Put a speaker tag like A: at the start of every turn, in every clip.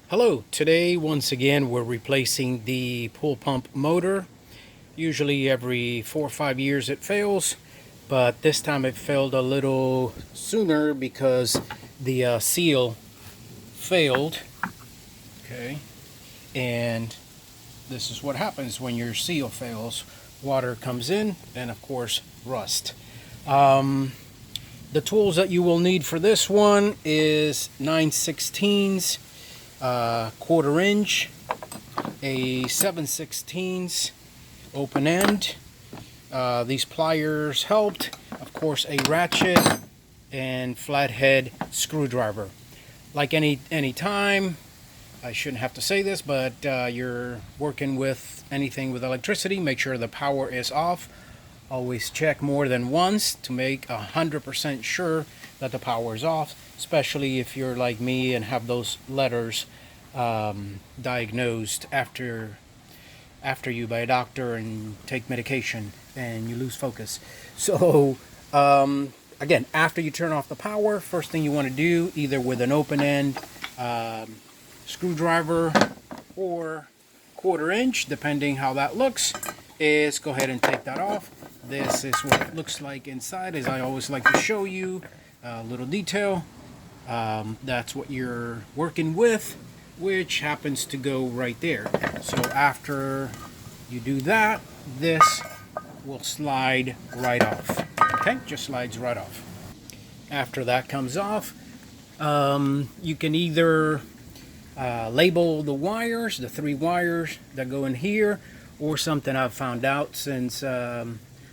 A: Hello, today once again we're replacing the pool pump motor. Usually every 4 or 5 years it fails, but this time it failed a little sooner because the seal failed. Okay, and this is what happens when your seal fails. Water comes in and of course rust. The tools that you will need for this one is 9/16 quarter inch, a 7/16 open end. These pliers helped, of course, a ratchet and flathead screwdriver. Like any time, I shouldn't have to say this, but you're working with anything with electricity, make sure the power is off. Always check more than once to make 100% sure that the power is off, especially if you're like me and have those letters diagnosed after you by a doctor and take medication and you lose focus. So again, after you turn off the power, first thing you want to do, either with an open end screwdriver or quarter inch, depending how that looks, is go ahead and take that off. This is what it looks like inside, as I always like to show you a little detail. That's what you're working with, which happens to go right there. So after you do that, this will slide right off. Okay, just slides right off. After that comes off, you can either label the wires, the 3 wires that go in here, or something I've found out since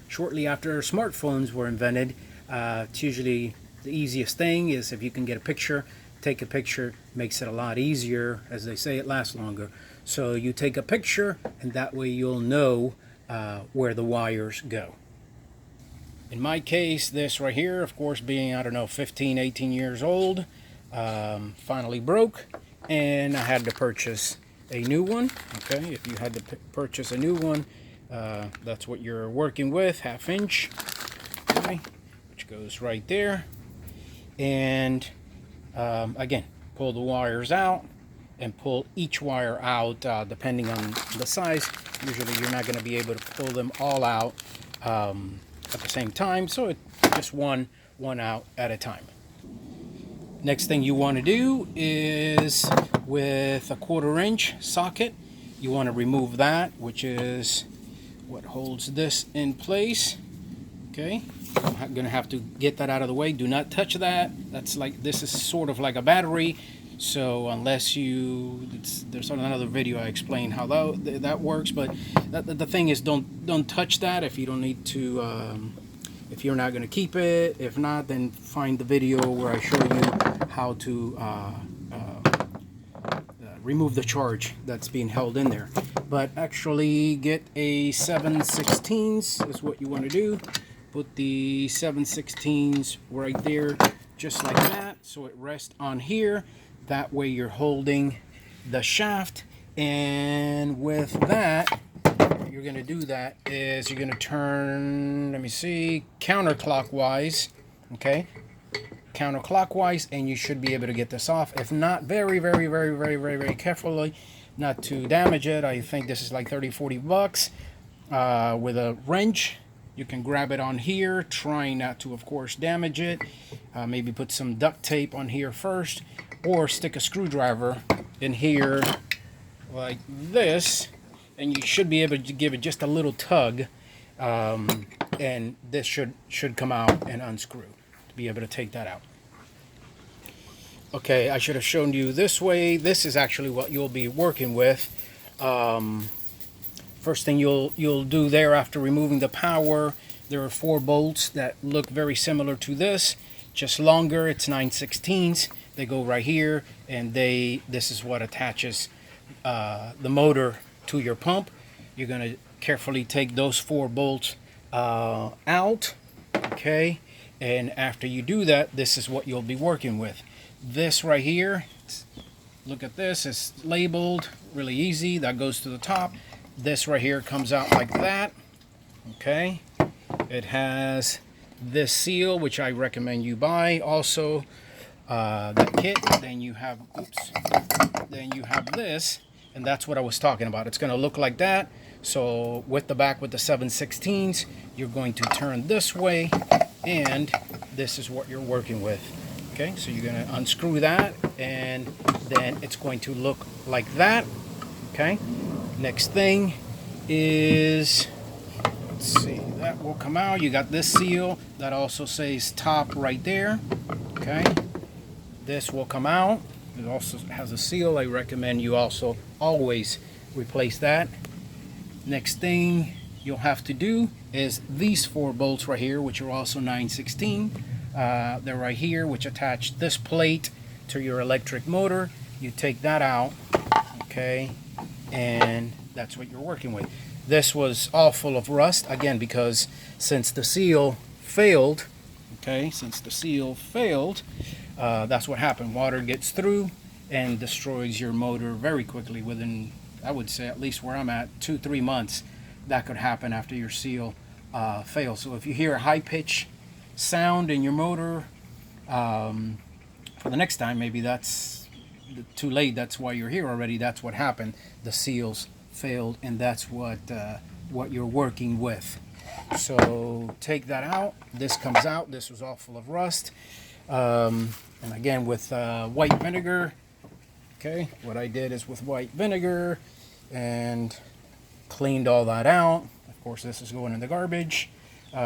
A: shortly after smartphones were invented. It's usually the easiest thing is if you can get a picture, take a picture, makes it a lot easier. As they say, it lasts longer. So you take a picture and that way you'll know where the wires go. In my case, this right here, of course, being, I don't know, 15, 18 years old, finally broke, and I had to purchase a new one. Okay, if you had to purchase a new one, that's what you're working with, 1/2 inch, okay, which goes right there. And again, pull the wires out and pull each wire out depending on the size. Usually you're not going to be able to pull them all out at the same time, so it's just one out at a time. Next thing you want to do is with a 1/4 inch socket, you want to remove that, which is what holds this in place. Okay, I'm gonna have to get that out of the way. Do not touch that. That's like, this is sort of like a battery, so unless you, there's another video I explain how that works, but the thing is, don't touch that if you don't need to, if you're not going to keep it. If not, then find the video where I show you how to remove the charge that's being held in there. But actually get a 7/16 is what you want to do. Put the 7/16 right there, just like that, so it rests on here. That way you're holding the shaft, and with that, what you're going to do that is you're going to turn, let me see, counterclockwise, okay? Counterclockwise, and you should be able to get this off. If not, very carefully not to damage it. I think this is like 30-40 bucks. With a wrench, you can grab it on here, trying not to, of course, damage it. Maybe put some duct tape on here first, or stick a screwdriver in here like this, and you should be able to give it just a little tug, and this should come out and unscrew to be able to take that out. Okay, I should have shown you this way. This is actually what you'll be working with. First thing you'll do there after removing the power, there are 4 bolts that look very similar to this, just longer. It's 9/16. They go right here, and this is what attaches the motor to your pump. You're going to carefully take those 4 bolts out, okay? And after you do that, this is what you'll be working with. This right here, look at this, it's labeled, really easy, that goes to the top. This right here comes out like that, okay? It has this seal, which I recommend you buy. Also, the kit, then you have, then you have this, and that's what I was talking about. It's going to look like that. So with the back with the 7/16s, you're going to turn this way, and this is what you're working with. Okay, so you're going to unscrew that, and then it's going to look like that. Okay, next thing is, let's see, that will come out. You got this seal that also says top right there. Okay, this will come out. It also has a seal. I recommend you also always replace that. Next thing you'll have to do is these 4 bolts right here, which are also 9/16. They're right here, which attach this plate to your electric motor. You take that out, okay, and that's what you're working with. This was all full of rust, again, because since the seal failed, okay, that's what happened. Water gets through and destroys your motor very quickly. Within, I would say, at least where I'm at, 2-3 months, that could happen after your seal fails. So if you hear a high-pitched sound in your motor, for the next time, maybe that's too late. That's why you're here already. That's what happened. The seals failed, and that's what you're working with. So take that out. This comes out. This was all full of rust. And again, with white vinegar. Okay, what I did is with white vinegar and cleaned all that out. Of course, this is going in the garbage.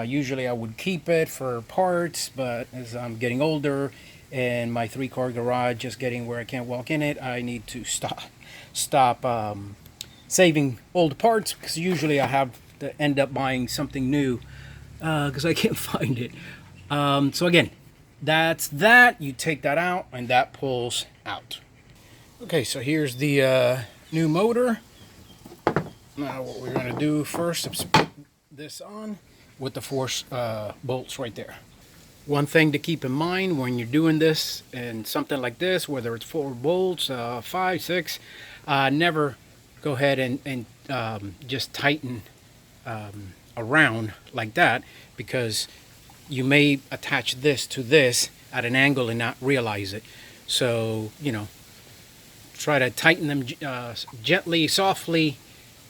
A: Usually I would keep it for parts, but as I'm getting older and my 3-car garage is getting where I can't walk in it, I need to stop saving old parts, because usually I have to end up buying something new because I can't find it. So again, that's that. You take that out, and that pulls out. Okay, so here's the new motor. Now what we're going to do first is put this on with the 4 bolts right there. One thing to keep in mind when you're doing this and something like this, whether it's 4 bolts, 5, 6, never go ahead and just tighten around like that, because you may attach this to this at an angle and not realize it. So, you know, try to tighten them gently, softly,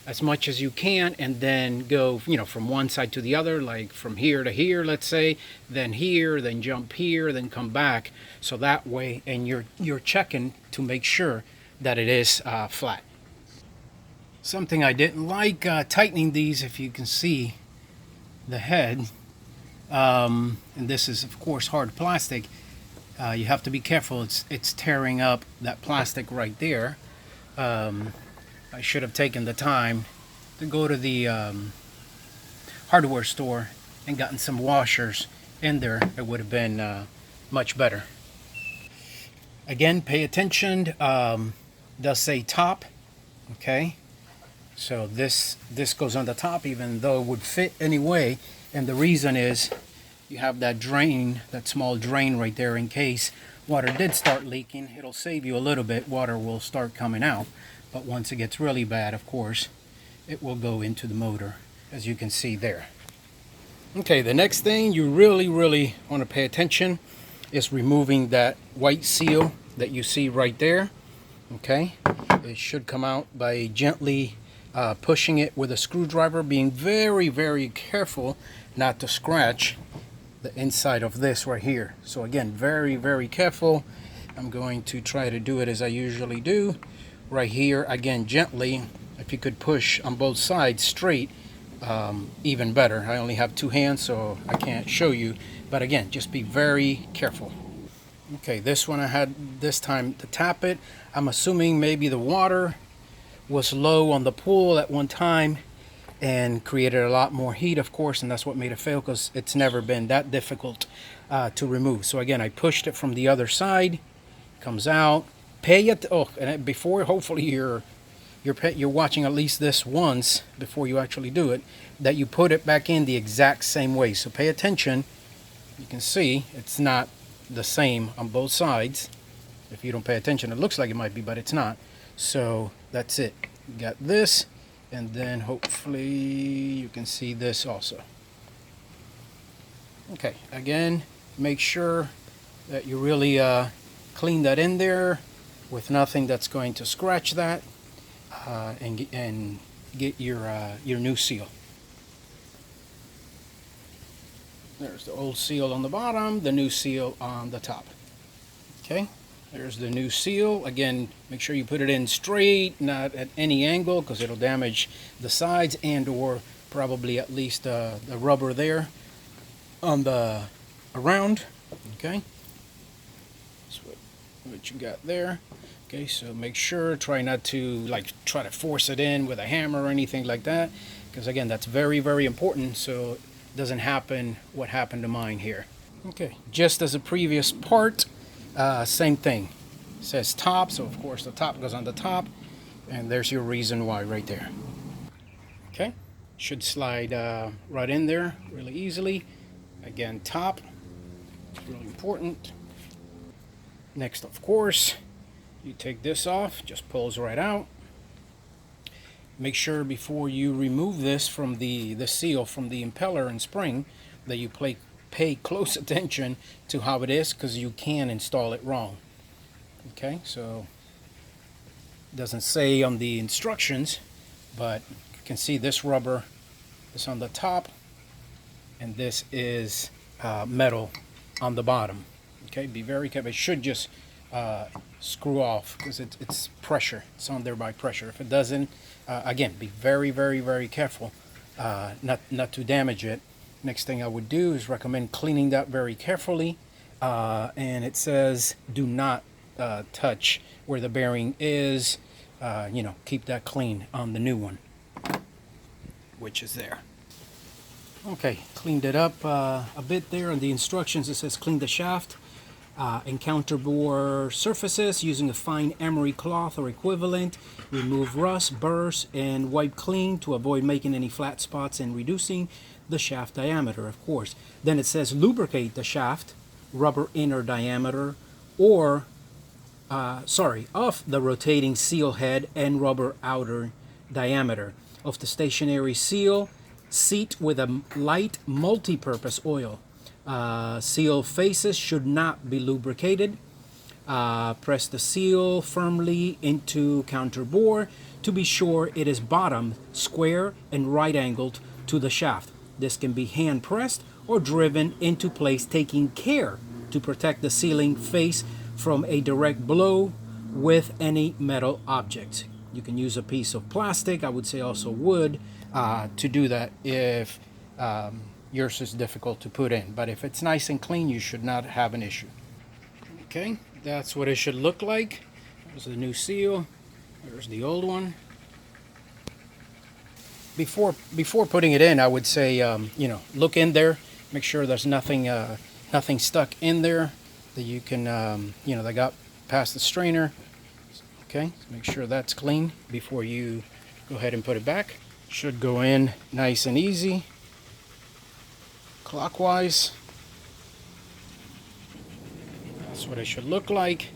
A: as much as you can, and then go, you know, from one side to the other, like from here to here, let's say, then here, then jump here, then come back. So that way, and you're checking to make sure that it is flat. Something I didn't like tightening these, if you can see the head, and this is of course hard plastic. You have to be careful. It's tearing up that plastic right there. I should have taken the time to go to the hardware store and gotten some washers in there. It would have been much better. Again, pay attention. Does say top, okay? So this goes on the top, even though it would fit anyway. And the reason is you have that drain, that small drain right there, in case water did start leaking. It'll save you a little bit. Water will start coming out. But once it gets really bad, of course, it will go into the motor, as you can see there. Okay, the next thing you really want to pay attention is removing that white seal that you see right there. Okay, it should come out by gently pushing it with a screwdriver, being very careful not to scratch the inside of this right here. So again, very careful. I'm going to try to do it as I usually do. Right here, again, gently. If you could push on both sides straight, even better. I only have 2 hands, so I can't show you. But again, just be very careful. Okay, this one I had this time to tap it. I'm assuming maybe the water was low on the pool at one time and created a lot more heat, of course, and that's what made it fail, because it's never been that difficult to remove. So again, I pushed it from the other side. Comes out. Pay it. Oh, and before, hopefully you're watching at least this once before you actually do it, that you put it back in the exact same way. So pay attention. You can see it's not the same on both sides. If you don't pay attention, it looks like it might be, but it's not. So that's it. You got this, and then hopefully you can see this also. Okay, again, make sure that you really clean that in there. with nothing that's going to scratch that, and get your new seal. There's the old seal on the bottom, the new seal on the top. Okay, there's the new seal. Again, make sure you put it in straight, not at any angle, because it'll damage the sides and or probably at least the rubber there on the around. Okay, that's what you got there. Okay, so make sure, try not to try to force it in with a hammer or anything like that, because again, that's very, very important, so it doesn't happen what happened to mine here. Okay, just as a previous part, same thing. It says top, so of course the top goes on the top, and there's your reason why right there. Okay, should slide right in there really easily. Again, top, it's really important. Next, of course, you take this off, just pulls right out. Make sure before you remove this from the seal from the impeller and spring that you pay close attention to how it is, because you can install it wrong. Okay, so it doesn't say on the instructions, but you can see this rubber is on the top and this is metal on the bottom. Okay, be very careful. It should just screw off because it's pressure. It's on there by pressure. If it doesn't, again, be very, very, very careful not to damage it. Next thing I would do is recommend cleaning that very carefully. And it says do not touch where the bearing is. Keep that clean on the new one, which is there. Okay, cleaned it up a bit there. On the instructions, it says clean the shaft and counterbore surfaces using a fine emery cloth or equivalent. Remove rust, burrs, and wipe clean to avoid making any flat spots and reducing the shaft diameter, of course. Then it says lubricate the shaft, rubber inner diameter, or of the rotating seal head and rubber outer diameter of the stationary seal seat with a light multi-purpose oil. Seal faces should not be lubricated. Press the seal firmly into counterbore to be sure it is bottom square and right angled to the shaft. This can be hand pressed or driven into place, taking care to protect the sealing face from a direct blow with any metal object. You can use a piece of plastic, I would say also wood, to do that if yours is difficult to put in. But if it's nice and clean, you should not have an issue. Okay, that's what it should look like. There's the new seal. There's the old one. Before putting it in, I would say, look in there, make sure there's nothing stuck in there that you can, that got past the strainer. Okay, so make sure that's clean before you go ahead and put it back. Should go in nice and easy, clockwise. That's what it should look like.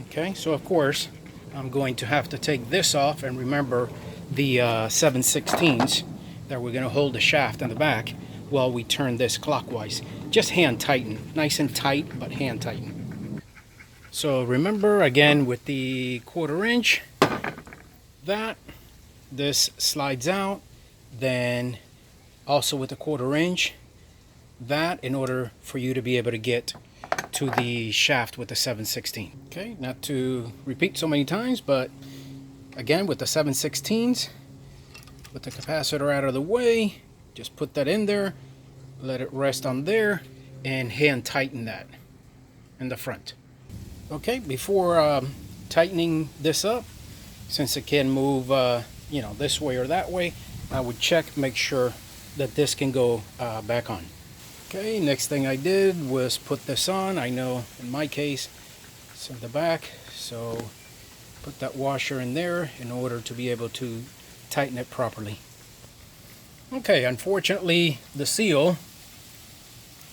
A: Okay, so of course, I'm going to have to take this off, and remember the 7/16 that we're going to hold the shaft on the back while we turn this clockwise. Just hand tighten, nice and tight, but hand tighten. So remember, again, with the 1/4 inch, that this slides out, then also with the 1/4 inch, that in order for you to be able to get to the shaft with the 7/16. Okay, not to repeat so many times, but again, with the 7/16s, with the capacitor out of the way, just put that in there, let it rest on there, and hand tighten that in the front. Okay, before tightening this up, since it can move, this way or that way, I would check, make sure that this can go back on. Okay, next thing I did was put this on. I know in my case, it's in the back, so put that washer in there in order to be able to tighten it properly. Okay, unfortunately, the seal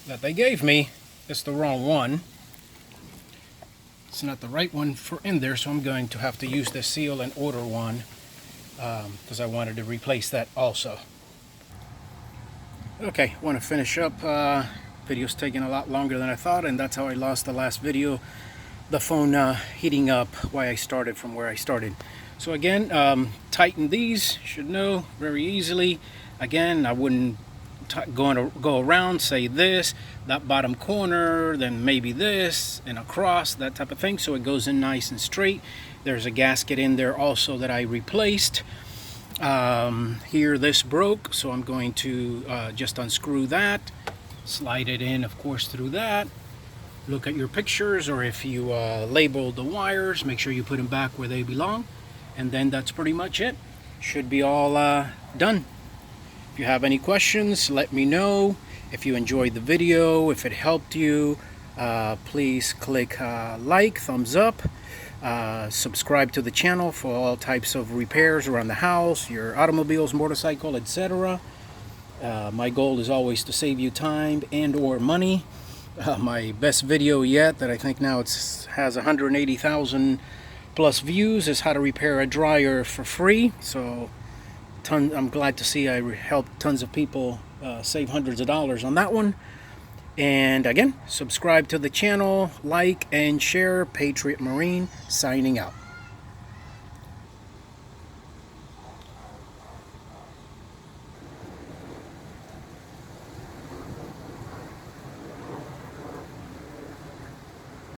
A: that they gave me is the wrong one. It's not the right one for in there, so I'm going to have to use this seal and order one because I wanted to replace that also. Okay, want to finish up. Video's taking a lot longer than I thought, and that's how I lost the last video the phone heating up, why I started from where I started. So again, tighten these, should know very easily. Again, I wouldn't go around, say this, that bottom corner, then maybe this, and across, that type of thing, so it goes in nice and straight. There's a gasket in there also that I replaced. Here this broke, so I'm going to just unscrew that, slide it in, of course, through that. Look at your pictures, or if you label the wires, make sure you put them back where they belong. And then that's pretty much it. Should be all done. If you have any questions, let me know. If you enjoyed the video, if it helped you, please click like, thumbs up. Subscribe to the channel for all types of repairs around the house, your automobiles, motorcycle, etc. My goal is always to save you time and or money. My best video yet, that I think now has 180,000 plus views, is how to repair a dryer for free. So I'm glad to see I helped tons of people save hundreds of dollars on that one. And again, subscribe to the channel, like and share. Patriot Marine signing out.